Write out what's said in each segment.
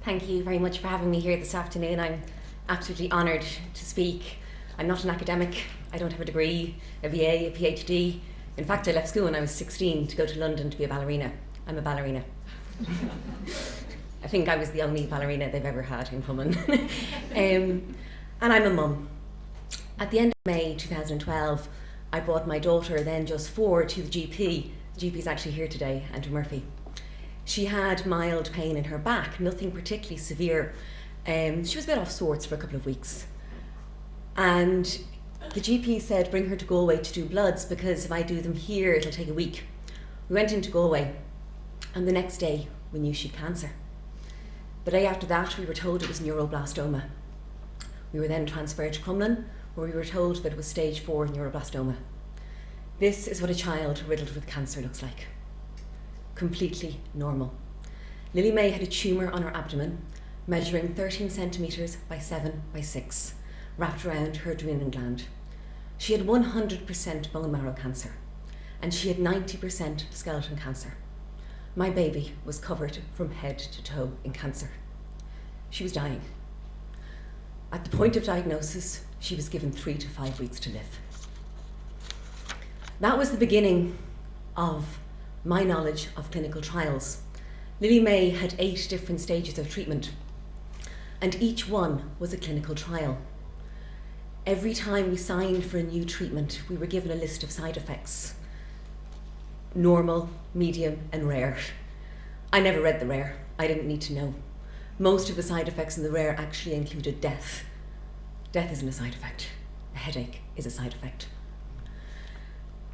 Thank you very much for having me here this afternoon. I'm absolutely honoured to speak. I'm not an academic. I don't have a degree, a BA, a PhD. In fact, I left school when I was 16 to go to London to be a ballerina. I'm a ballerina. I think I was the only ballerina they've ever had in common. And I'm a mum. At the end of May 2012, I brought my daughter, then just 4, to the GP. The GP is actually here today, Andrew Murphy. She had mild pain in her back, nothing particularly severe. She was a bit off sorts for a couple of weeks. And the GP said, bring her to Galway to do bloods, because if I do them here, it'll take a week. We went into Galway, and the next day, we knew she'd cancer. The day after that, we were told it was neuroblastoma. We were then transferred to Crumlin, where we were told that it was stage 4 neuroblastoma. This is what a child riddled with cancer looks like. Completely normal. Lily May had a tumour on her abdomen, measuring 13 centimetres by 7 by 6, wrapped around her adrenal gland. She had 100% bone marrow cancer, and she had 90% skeleton cancer. My baby was covered from head to toe in cancer. She was dying. At the point of diagnosis, she was given 3 to 5 weeks to live. That was the beginning of my knowledge of clinical trials. Lily May had 8 different stages of treatment, and each one was a clinical trial. Every time we signed for a new treatment, we were given a list of side effects: normal, medium, and rare. I never read the rare. I didn't need to know. Most of the side effects in the rare actually included death. Death isn't a side effect. A headache is a side effect.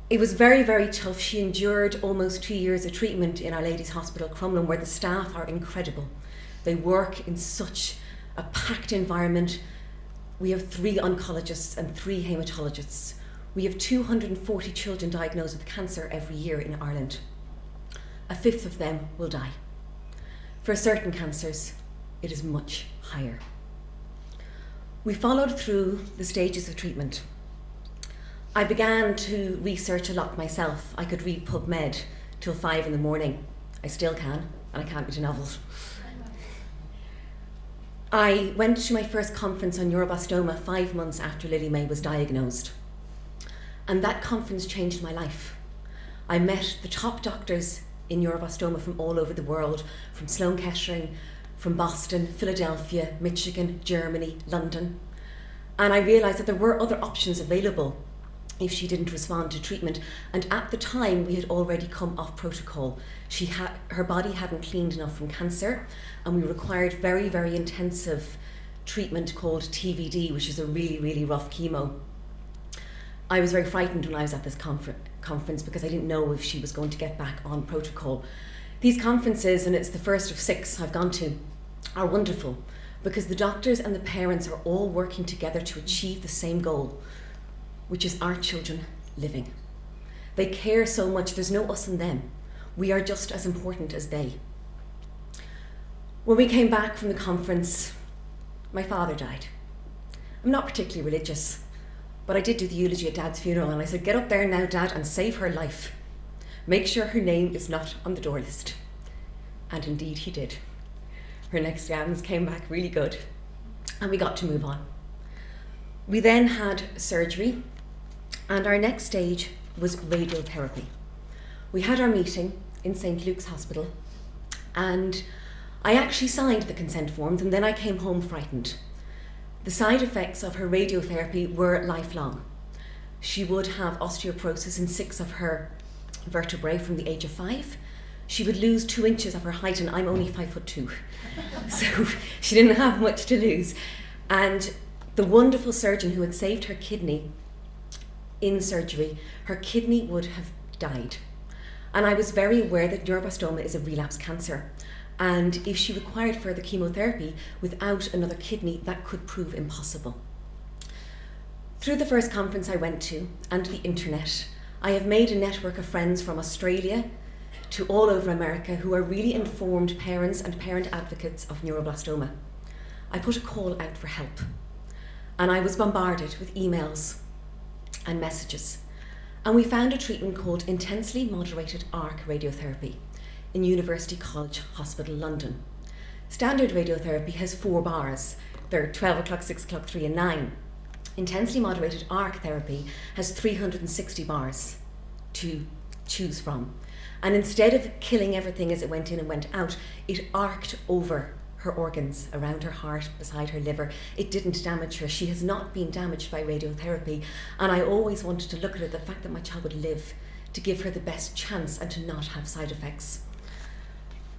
It was very, very tough. She endured almost 2 years of treatment in Our Lady's Hospital, Crumlin, where the staff are incredible. They work in such a packed environment. We have 3 oncologists and 3 haematologists. We have 240 children diagnosed with cancer every year in Ireland. A fifth of them will die. For certain cancers, it is much higher. We followed through the stages of treatment. I began to research a lot myself. I could read PubMed till 5 in the morning. I still can, and I can't read a novel. I went to my first conference on neuroblastoma 5 months after Lily May was diagnosed. And that conference changed my life. I met the top doctors in neuroblastoma from all over the world, from Sloan Kettering, from Boston, Philadelphia, Michigan, Germany, London. And I realised that there were other options available if she didn't respond to treatment. And at the time, we had already come off protocol. Her body hadn't cleaned enough from cancer, and we required very, very intensive treatment called TVD, which is a really, really rough chemo. I was very frightened when I was at this conference because I didn't know if she was going to get back on protocol. These conferences, and it's the first of 6 I've gone to, are wonderful because the doctors and the parents are all working together to achieve the same goal, which is our children living. They care so much. There's no us and them. We are just as important as they. When we came back from the conference, my father died. I'm not particularly religious, but I did do the eulogy at Dad's funeral, and I said, get up there now, Dad, and save her life. Make sure her name is not on the door list. And indeed he did. Her next scans came back really good, and we got to move on. We then had surgery, and our next stage was radiotherapy. We had our meeting in St. Luke's Hospital, and I actually signed the consent forms, and then I came home frightened. The side effects of her radiotherapy were lifelong. She would have osteoporosis in 6 of her vertebrae from the age of 5. She would lose 2 inches of her height, and I'm only 5'2". So she didn't have much to lose. And the wonderful surgeon who had saved her kidney in surgery, her kidney would have died. And I was very aware that neuroblastoma is a relapse cancer. And if she required further chemotherapy without another kidney, that could prove impossible. Through the first conference I went to, and the internet, I have made a network of friends from Australia to all over America who are really informed parents and parent advocates of neuroblastoma. I put a call out for help, and I was bombarded with emails and messages. And we found a treatment called intensely moderated arc radiotherapy in University College Hospital, London. Standard radiotherapy has 4 bars. They're 12 o'clock, 6 o'clock, 3 and 9. Intensely moderated arc therapy has 360 bars to choose from. And instead of killing everything as it went in and went out, it arced over her organs, around her heart, beside her liver. It didn't damage her. She has not been damaged by radiotherapy. And I always wanted to look at it, the fact that my child would live, to give her the best chance and to not have side effects.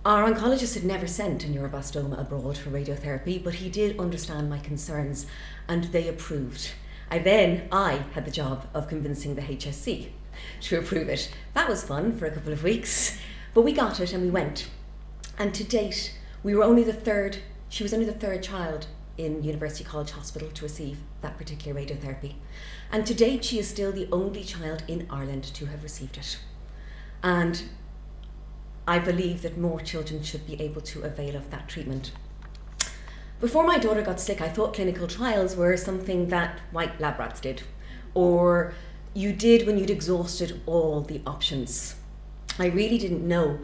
Our oncologist had never sent a neuroblastoma abroad for radiotherapy, but he did understand my concerns and they approved. I had the job of convincing the HSC to approve it. That was fun for a couple of weeks, but we got it and we went. And to date, she was only the third child in University College Hospital to receive that particular radiotherapy. And to date, she is still the only child in Ireland to have received it. And I believe that more children should be able to avail of that treatment. Before my daughter got sick, I thought clinical trials were something that white lab rats did, or you did when you'd exhausted all the options. I really didn't know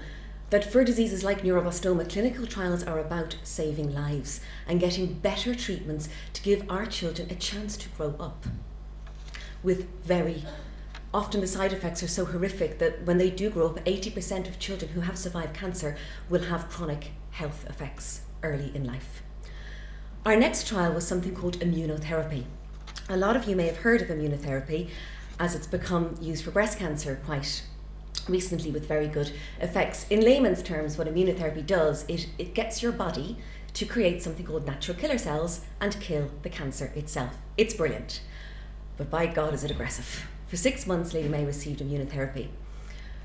that for diseases like neuroblastoma, clinical trials are about saving lives and getting better treatments to give our children a chance to grow up. Often the side effects are so horrific that when they do grow up, 80% of children who have survived cancer will have chronic health effects early in life. Our next trial was something called immunotherapy. A lot of you may have heard of immunotherapy as it's become used for breast cancer quite recently with very good effects. In layman's terms, what immunotherapy does is it gets your body to create something called natural killer cells and kill the cancer itself. It's brilliant, but by God is it aggressive. For 6 months, Lady May received immunotherapy.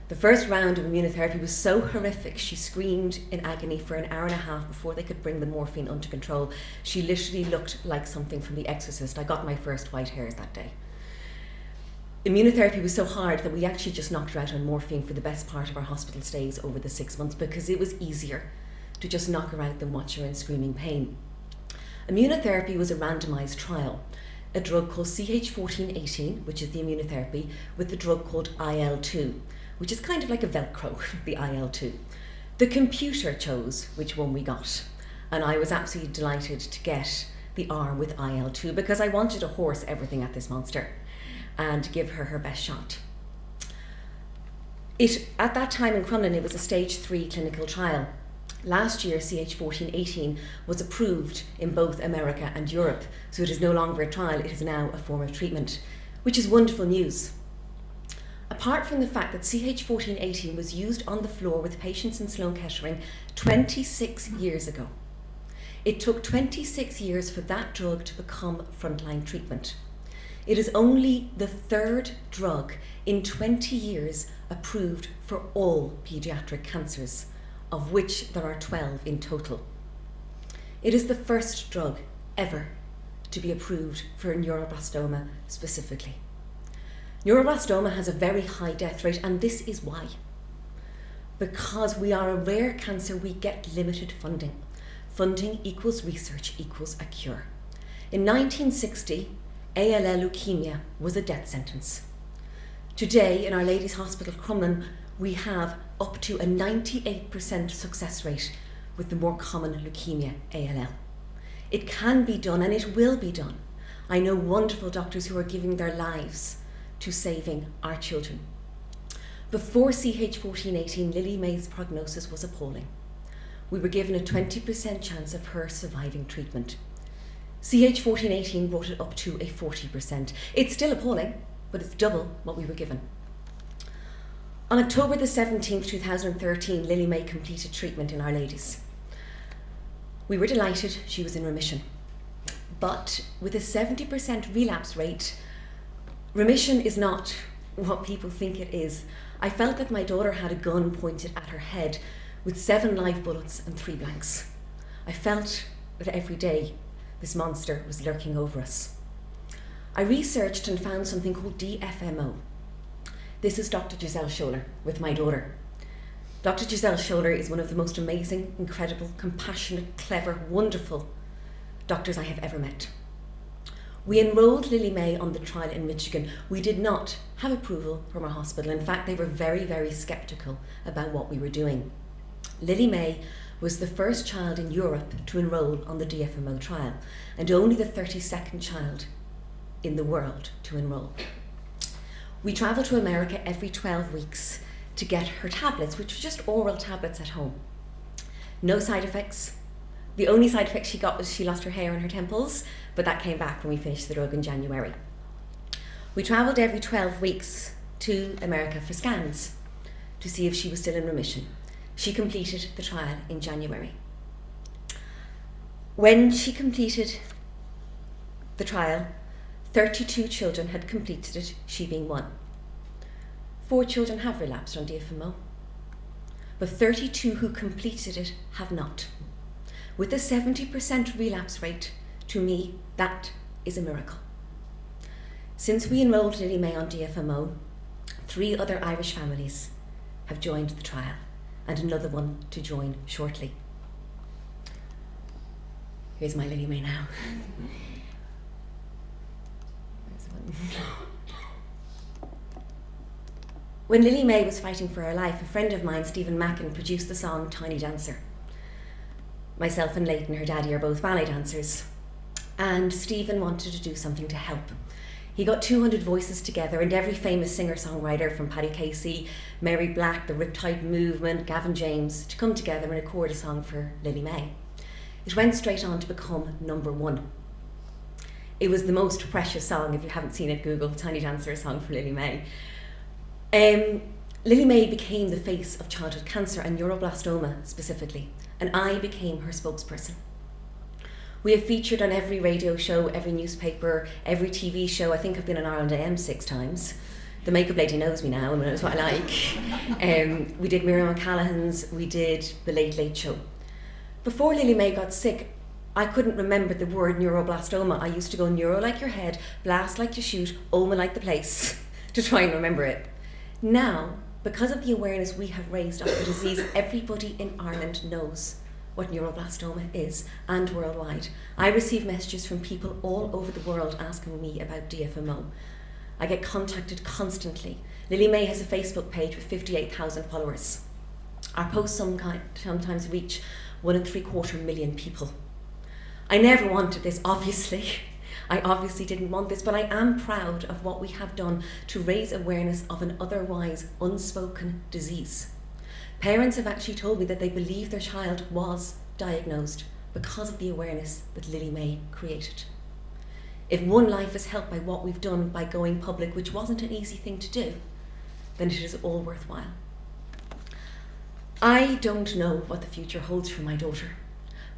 The first round of immunotherapy was so horrific, she screamed in agony for an hour and a half before they could bring the morphine under control. She literally looked like something from The Exorcist. I got my first white hairs that day. Immunotherapy was so hard that we actually just knocked her out on morphine for the best part of our hospital stays over the 6 months because it was easier to just knock her out than watch her in screaming pain. Immunotherapy was a randomised trial. A drug called CH1418, which is the immunotherapy, with the drug called IL-2, which is kind of like a Velcro, the IL-2. The computer chose which one we got, and I was absolutely delighted to get the arm with IL-2 because I wanted to horse everything at this monster and give her her best shot. At that time in Crumlin, it was a stage 3 clinical trial. Last year, CH1418 was approved in both America and Europe, so it is no longer a trial, it is now a form of treatment, which is wonderful news. Apart from the fact that CH1418 was used on the floor with patients in Sloan Kettering 26 years ago. It took 26 years for that drug to become frontline treatment. It is only the 3rd drug in 20 years approved for all paediatric cancers, of which there are 12 in total. It is the first drug ever to be approved for neuroblastoma specifically. Neuroblastoma has a very high death rate, and this is why. Because we are a rare cancer, we get limited funding. Funding equals research equals a cure. In 1960, ALL leukemia was a death sentence. Today, in Our Lady's Hospital Crumlin, we have up to a 98% success rate with the more common leukemia, ALL. It can be done and it will be done. I know wonderful doctors who are giving their lives to saving our children. Before CH1418, Lily May's prognosis was appalling. We were given a 20% chance of her surviving treatment. CH1418 brought it up to a 40%. It's still appalling, but it's double what we were given. On October the 17th, 2013, Lily May completed treatment in Our Lady's. We were delighted she was in remission. But with a 70% relapse rate, remission is not what people think it is. I felt that my daughter had a gun pointed at her head with 7 live bullets and 3 blanks. I felt that every day this monster was lurking over us. I researched and found something called DFMO. This is Dr. Giselle Scholler with my daughter. Dr. Giselle Scholler is one of the most amazing, incredible, compassionate, clever, wonderful doctors I have ever met. We enrolled Lily May on the trial in Michigan. We did not have approval from our hospital. In fact, they were very, very sceptical about what we were doing. Lily May was the first child in Europe to enrol on the DFMO trial, and only the 32nd child in the world to enrol. We travelled to America every 12 weeks to get her tablets, which were just oral tablets at home. No side effects. The only side effect she got was she lost her hair and her temples, but that came back when we finished the drug in January. We travelled every 12 weeks to America for scans to see if she was still in remission. She completed the trial in January. When she completed the trial, 32 children had completed it, she being one. 4 children have relapsed on DFMO, but 32 who completed it have not. With a 70% relapse rate, to me, that is a miracle. Since we enrolled Lily May on DFMO, 3 other Irish families have joined the trial, and another one to join shortly. Here's my Lily May now. When Lily May was fighting for her life, a friend of mine, Stephen Mackin, produced the song Tiny Dancer. Myself and Leighton, her daddy, are both ballet dancers, and Stephen wanted to do something to help. He got 200 voices together, and every famous singer-songwriter from Paddy Casey, Mary Black, the Riptide Movement, Gavin James, to come together and record a song for Lily May. It went straight on to become #1. It was the most precious song. If you haven't seen it, Google Tiny Dancer, a song for Lily May. Lily May became the face of childhood cancer and neuroblastoma specifically, and I became her spokesperson. We have featured on every radio show, every newspaper, every TV show. I think I've been on Ireland AM 6 times. The makeup lady knows me now and knows what I like. We did Miriam O'Callaghan's, we did The Late Late Show. Before Lily May got sick, I couldn't remember the word neuroblastoma. I used to go neuro like your head, blast like you shoot, oma like the place, to try and remember it. Now, because of the awareness we have raised of the disease, everybody in Ireland knows what neuroblastoma is, and worldwide. I receive messages from people all over the world asking me about DFMO. I get contacted constantly. Lily May has a Facebook page with 58,000 followers. Our posts sometimes reach 1.75 million people. I never wanted this, obviously. I obviously didn't want this, but I am proud of what we have done to raise awareness of an otherwise unspoken disease. Parents have actually told me that they believe their child was diagnosed because of the awareness that Lily May created. If one life is helped by what we've done by going public, which wasn't an easy thing to do, then it is all worthwhile. I don't know what the future holds for my daughter,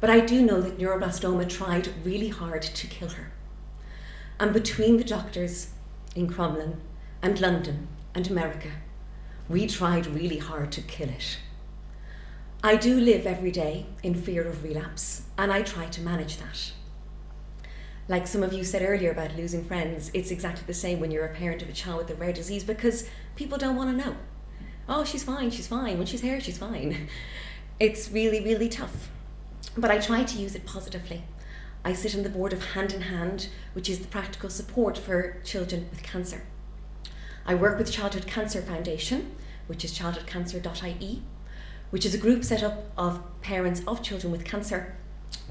but I do know that neuroblastoma tried really hard to kill her. And between the doctors in Crumlin and London and America, we tried really hard to kill it. I do live every day in fear of relapse, and I try to manage that. Like some of you said earlier about losing friends, it's exactly the same when you're a parent of a child with a rare disease, because people don't want to know. Oh, she's fine. When she's here, she's fine. It's really, really tough. But I try to use it positively. I sit on the board of Hand in Hand, which is the practical support for children with cancer. I work with Childhood Cancer Foundation, which is childhoodcancer.ie, which is a group set up of parents of children with cancer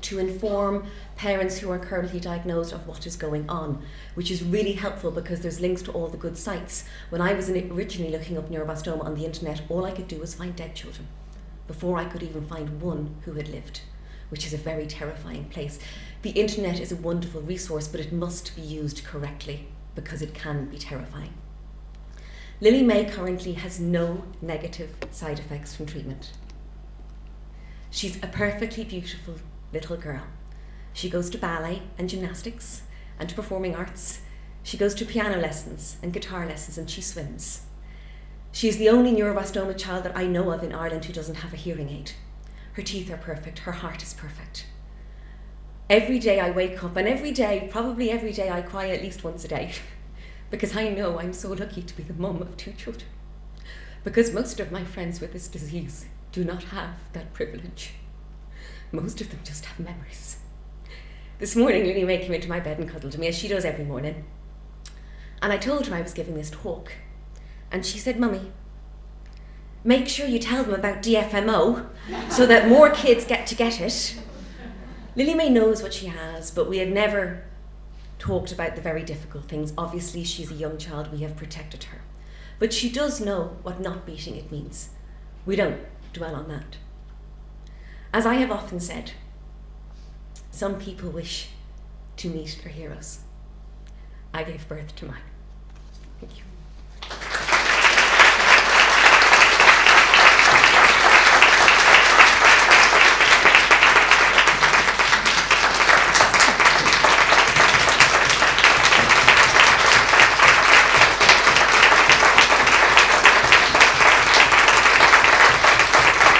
to inform parents who are currently diagnosed of what is going on, which is really helpful because there's links to all the good sites. When I was originally looking up neuroblastoma on the internet, all I could do was find dead children before I could even find one who had lived, which is a very terrifying place. The internet is a wonderful resource, but it must be used correctly because it can be terrifying. Lily May currently has no negative side effects from treatment. She's a perfectly beautiful little girl. She goes to ballet and gymnastics and to performing arts. She goes to piano lessons and guitar lessons, and she swims. She's the only neuroblastoma child that I know of in Ireland who doesn't have a hearing aid. Her teeth are perfect, her heart is perfect. Every day I wake up, and probably every day I cry at least once a day because I know I'm so lucky to be the mum of 2 children, because most of my friends with this disease do not have that privilege. Most of them just have memories. This morning Lily May came into my bed and cuddled to me, as she does every morning, and I told her I was giving this talk, and she said, "Mummy, make sure you tell them about DFMO so that more kids get to get it. Lily May knows what she has, but we have never talked about the very difficult things. Obviously, she's a young child, we have protected her. But she does know what not beating it means. We don't dwell on that. As I have often said, some people wish to meet their heroes. I gave birth to mine. Thank you.